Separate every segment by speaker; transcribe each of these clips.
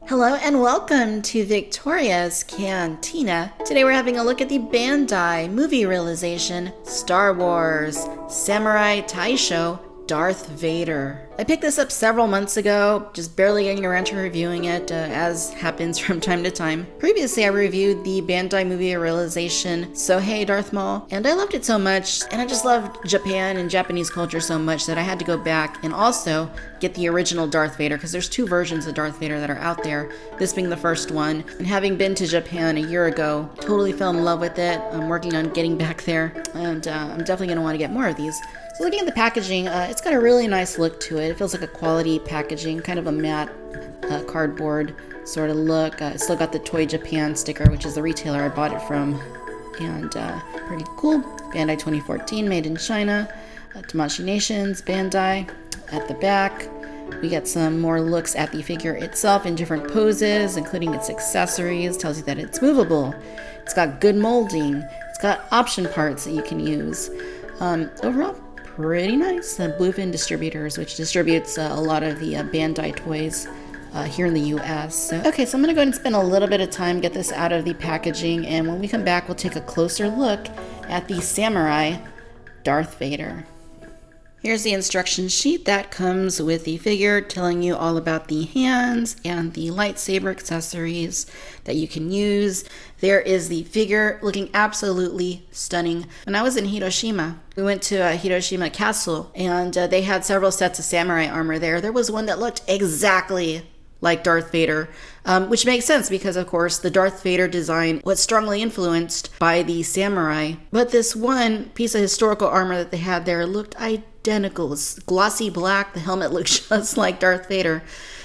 Speaker 1: Hello and welcome to Victoria's Cantina. Today we're having a look at the Bandai movie realization Star Wars Samurai Taisho Darth Vader. I picked this up several months ago, just barely getting around to reviewing it, as happens from time to time. Previously, I reviewed the Bandai movie realization So Hey Darth Maul, and I loved it so much, and I just loved Japan and Japanese culture so much that I had to go back and also get the original Darth Vader, because there's two versions of Darth Vader that are out there, this being the first one. And having been to Japan a year ago, totally fell in love with it. I'm working on getting back there, and I'm definitely going to want to get more of these. So looking at the packaging, it's got a really nice look to it. It feels like a quality packaging, kind of a matte cardboard sort of look. It's still got the Toy Japan sticker, which is the retailer I bought it from. And pretty cool. Bandai 2014, made in China. Tamashii Nations, Bandai. At the back, we get some more looks at the figure itself in different poses, including its accessories. Tells you that it's movable. It's got good molding. It's got option parts that you can use. Overall, pretty nice. Bluefin Distributors, which distributes a lot of the Bandai toys here in the US. Okay, so I'm going to go ahead and spend a little bit of time, get this out of the packaging, and when we come back, we'll take a closer look at the Samurai Darth Vader. Here's the instruction sheet that comes with the figure, telling you all about the hands and the lightsaber accessories that you can use. There is the figure, looking absolutely stunning. When I was in Hiroshima, we went to Hiroshima Castle, and they had several sets of samurai armor there. There was one that looked exactly like Darth Vader, which makes sense because, of course, the Darth Vader design was strongly influenced by the samurai. But this one piece of historical armor that they had there looked identical. It was glossy black. The helmet looked just like Darth Vader.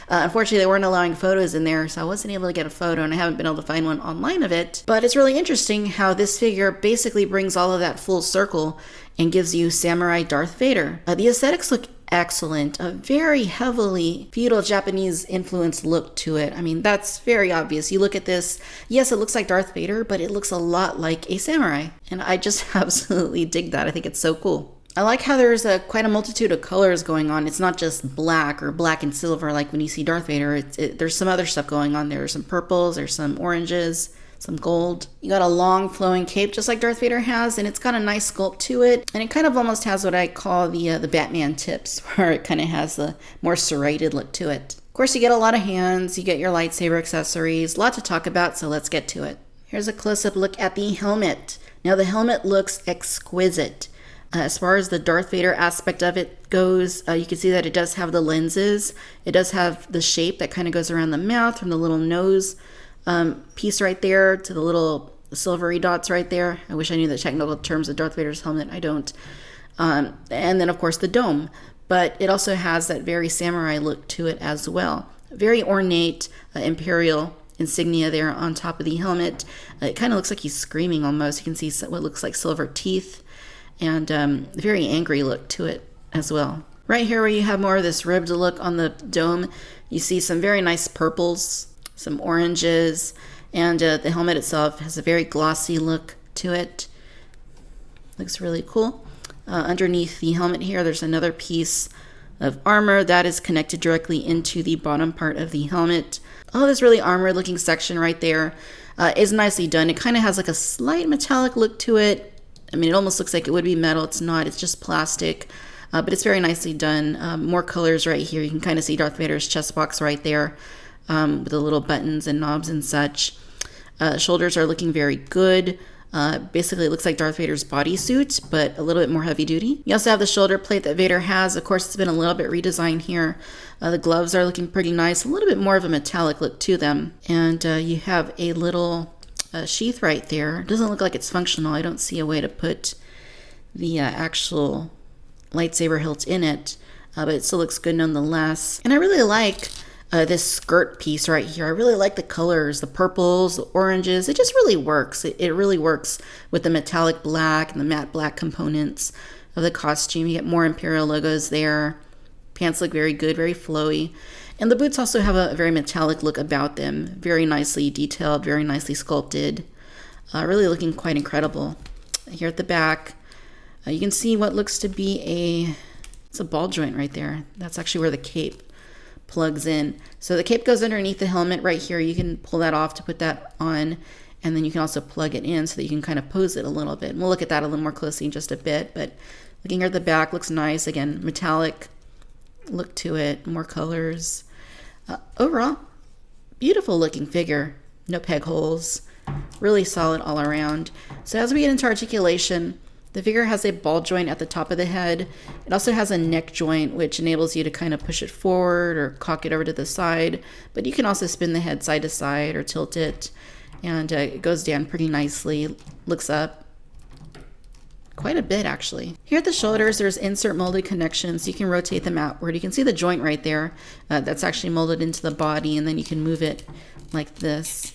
Speaker 1: Unfortunately, they weren't allowing photos in there, so I wasn't able to get a photo, and I haven't been able to find one online of it. But it's really interesting how this figure basically brings all of that full circle and gives you Samurai Darth Vader. The aesthetics look excellent. A very heavily feudal Japanese influenced look to it. I mean, that's very obvious. You look at this, yes, it looks like Darth Vader, but it looks a lot like a samurai. And I just absolutely dig that. I think it's so cool. I like how there's quite a multitude of colors going on. It's not just black or black and silver like when you see Darth Vader. There's some other stuff going on there. There's some purples, there's some oranges, some gold. You got a long flowing cape just like Darth Vader has, and it's got a nice sculpt to it. And it kind of almost has what I call the Batman tips, where it kind of has the more serrated look to it. Of course, you get a lot of hands, you get your lightsaber accessories, a lot to talk about, so let's get to it. Here's a close-up look at the helmet. Now the helmet looks exquisite. As far as the Darth Vader aspect of it goes, you can see that it does have the lenses. It does have the shape that kind of goes around the mouth from the little nose piece right there to the little silvery dots right there. I wish I knew the technical terms of Darth Vader's helmet. I don't. And then, of course, the dome. But it also has that very samurai look to it as well. Very ornate imperial insignia there on top of the helmet. It kind of looks like he's screaming almost. You can see what looks like silver teeth. And very angry look to it as well. Right here where you have more of this ribbed look on the dome, you see some very nice purples, some oranges, and the helmet itself has a very glossy look to it. Looks really cool. Underneath the helmet here, there's another piece of armor that is connected directly into the bottom part of the helmet. Oh, this really armored looking section right there is nicely done. It kind of has like a slight metallic look to it. I mean, it almost looks like it would be metal. It's not. It's just plastic. But it's very nicely done. More colors right here. You can kind of see Darth Vader's chest box right there with the little buttons and knobs and such. Shoulders are looking very good. Basically, it looks like Darth Vader's bodysuit, but a little bit more heavy duty. You also have the shoulder plate that Vader has. Of course, it's been a little bit redesigned here. The gloves are looking pretty nice. A little bit more of a metallic look to them. And you have a little sheath right there. It doesn't look like it's functional. I don't see a way to put the actual lightsaber hilt in it, but it still looks good nonetheless. And I really like this skirt piece right here. I really like the colors, the purples, the oranges. It just really works. It really works with the metallic black and the matte black components of the costume. You get more Imperial logos there. Pants look very good, very flowy. And the boots also have a very metallic look about them. Very nicely detailed, very nicely sculpted. Really looking quite incredible. Here at the back, you can see what looks to be it's a ball joint right there. That's actually where the cape plugs in. So the cape goes underneath the helmet right here. You can pull that off to put that on, and then you can also plug it in so that you can kind of pose it a little bit. And we'll look at that a little more closely in just a bit, but looking here at the back, looks nice. Again, metallic look to it, more colors. Overall, beautiful looking figure. No peg holes, really solid all around. So as we get into articulation, the figure has a ball joint at the top of the head. It also has a neck joint, which enables you to kind of push it forward or cock it over to the side. But you can also spin the head side to side or tilt it. And it goes down pretty nicely, looks up quite a bit actually. Here at the shoulders, there's insert molded connections. You can rotate them outward. You can see the joint right there. That's actually molded into the body, and then you can move it like this.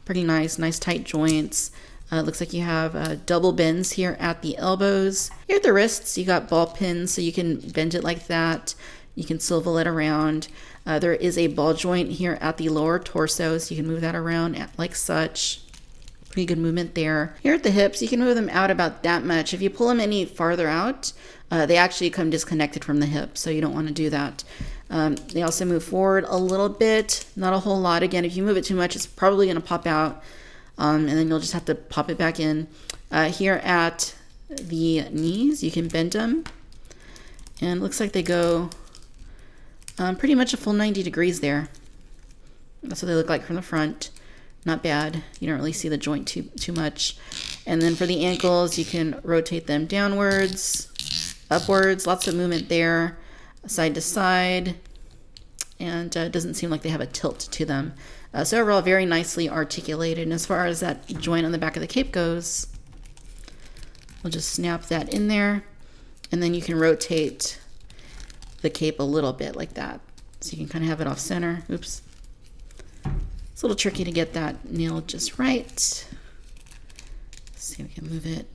Speaker 1: Pretty nice tight joints. Looks like you have double bends here at the elbows. Here at the wrists, you got ball pins, so you can bend it like that. You can swivel it around. There is a ball joint here at the lower torso, so you can move that around like such. Pretty good movement there. Here at the hips, you can move them out about that much. If you pull them any farther out, they actually come disconnected from the hip, so you don't want to do that. They also move forward a little bit, not a whole lot. Again, if you move it too much, it's probably going to pop out. And then you'll just have to pop it back in. Here at the knees, you can bend them. And it looks like they go pretty much a full 90 degrees there. That's what they look like from the front. Not bad. You don't really see the joint too much. And then for the ankles, you can rotate them downwards, upwards. Lots of movement there, side to side. And it doesn't seem like they have a tilt to them. So overall, very nicely articulated. And as far as that joint on the back of the cape goes, we'll just snap that in there. And then you can rotate the cape a little bit like that. So you can kind of have it off center. Oops. It's a little tricky to get that nailed just right. Let's see if we can move it.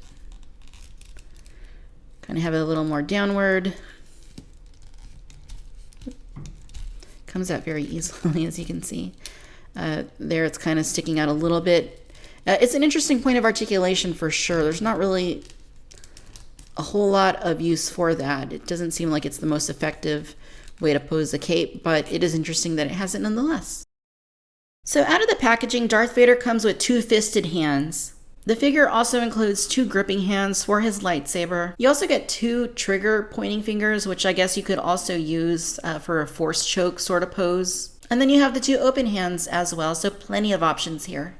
Speaker 1: Kind of have it a little more downward. Comes out very easily, as you can see. There it's kind of sticking out a little bit. It's an interesting point of articulation for sure. There's not really a whole lot of use for that. It doesn't seem like it's the most effective way to pose a cape, but it is interesting that it has it nonetheless. So out of the packaging, Darth Vader comes with 2-fisted hands. The figure also includes 2 gripping hands for his lightsaber. You also get 2 trigger pointing fingers, which I guess you could also use for a force choke sort of pose. And then you have the 2 open hands as well, so plenty of options here.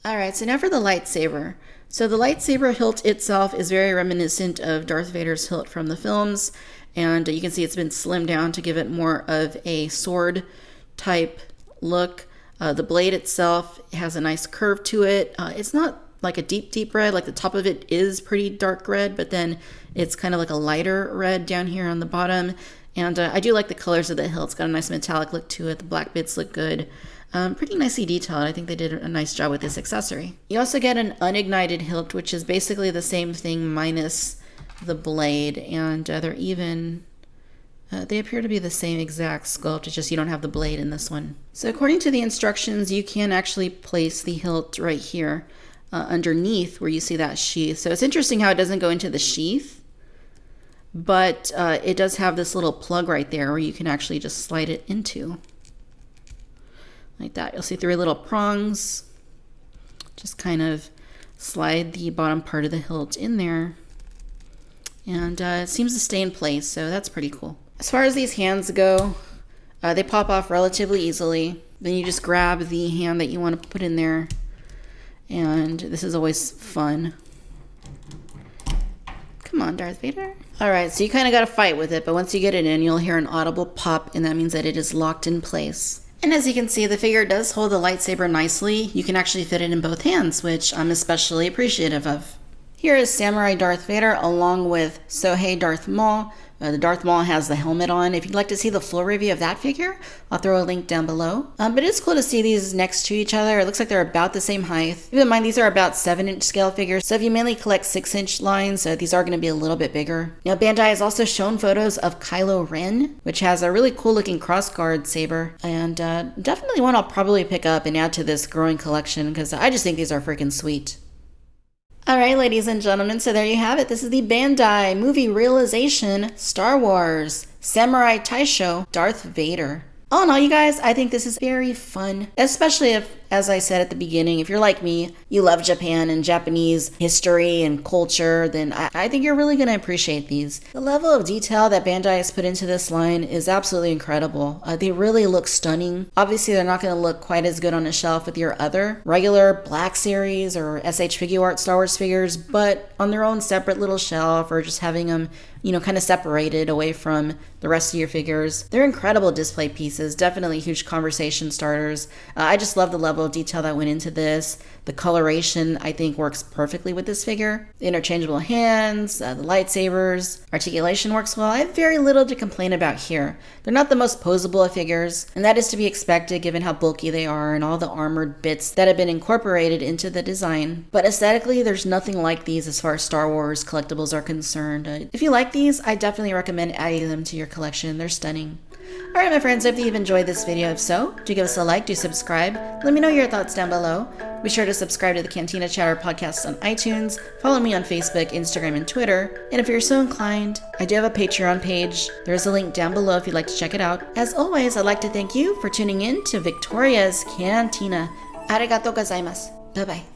Speaker 1: Alright, so now for the lightsaber. So the lightsaber hilt itself is very reminiscent of Darth Vader's hilt from the films, and you can see it's been slimmed down to give it more of a sword type look. The blade itself has a nice curve to it. It's not like a deep red, like the top of it is pretty dark red, but then it's kind of like a lighter red down here on the bottom. And I do like the colors of the hilt. It's got a nice metallic look to it. The black bits look good. Pretty nicely detailed. I think they did a nice job with this accessory. You also get an unignited hilt, which is basically the same thing minus the blade. And they're even... they appear to be the same exact sculpt, it's just you don't have the blade in this one. So according to the instructions, you can actually place the hilt right here underneath where you see that sheath. So it's interesting how it doesn't go into the sheath, but it does have this little plug right there where you can actually just slide it into. Like that. You'll see 3 little prongs. Just kind of slide the bottom part of the hilt in there. And it seems to stay in place, so that's pretty cool. As far as these hands go, they pop off relatively easily. Then you just grab the hand that you want to put in there. And this is always fun. Come on, Darth Vader. Alright, so you kind of got to fight with it, but once you get it in, you'll hear an audible pop, and that means that it is locked in place. And as you can see, the figure does hold the lightsaber nicely. You can actually fit it in both hands, which I'm especially appreciative of. Here is Samurai Darth Vader along with Sohei Darth Maul. The Darth Maul has the helmet on. If you'd like to see the full review of that figure, I'll throw a link down below. But it's cool to see these next to each other. It looks like they're about the same height. Keep in mind, these are about 7-inch scale figures. So if you mainly collect 6-inch lines, these are going to be a little bit bigger. Now, Bandai has also shown photos of Kylo Ren, which has a really cool looking crossguard saber. And definitely one I'll probably pick up and add to this growing collection because I just think these are freaking sweet. Alright, ladies and gentlemen, so there you have it. This is the Bandai movie realization Star Wars Samurai Taisho Darth Vader. All in all, you guys, I think this is very fun, especially if, as I said at the beginning, if you're like me, you love Japan and Japanese history and culture, then I think you're really going to appreciate these. The level of detail that Bandai has put into this line is absolutely incredible. They really look stunning. Obviously, they're not going to look quite as good on a shelf with your other regular Black Series or SH Figuart Star Wars figures, but on their own separate little shelf or just having them, kind of separated away from the rest of your figures. They're incredible display pieces, definitely huge conversation starters. I just love the level of detail that went into this. The coloration, I think, works perfectly with this figure. The interchangeable hands, the lightsabers, articulation works well. I have very little to complain about here. They're not the most posable of figures, and that is to be expected given how bulky they are and all the armored bits that have been incorporated into the design. But aesthetically, there's nothing like these as far as Star Wars collectibles are concerned. If you like these, I definitely recommend adding them to your collection. They're stunning. Alright, my friends, hope that you've enjoyed this video. If so, do give us a like, do subscribe. Let me know your thoughts down below. Be sure to subscribe to the Cantina Chatter podcast on iTunes. Follow me on Facebook, Instagram, and Twitter. And if you're so inclined, I do have a Patreon page. There's a link down below if you'd like to check it out. As always, I'd like to thank you for tuning in to Victoria's Cantina. Arigatou gozaimasu. Bye-bye.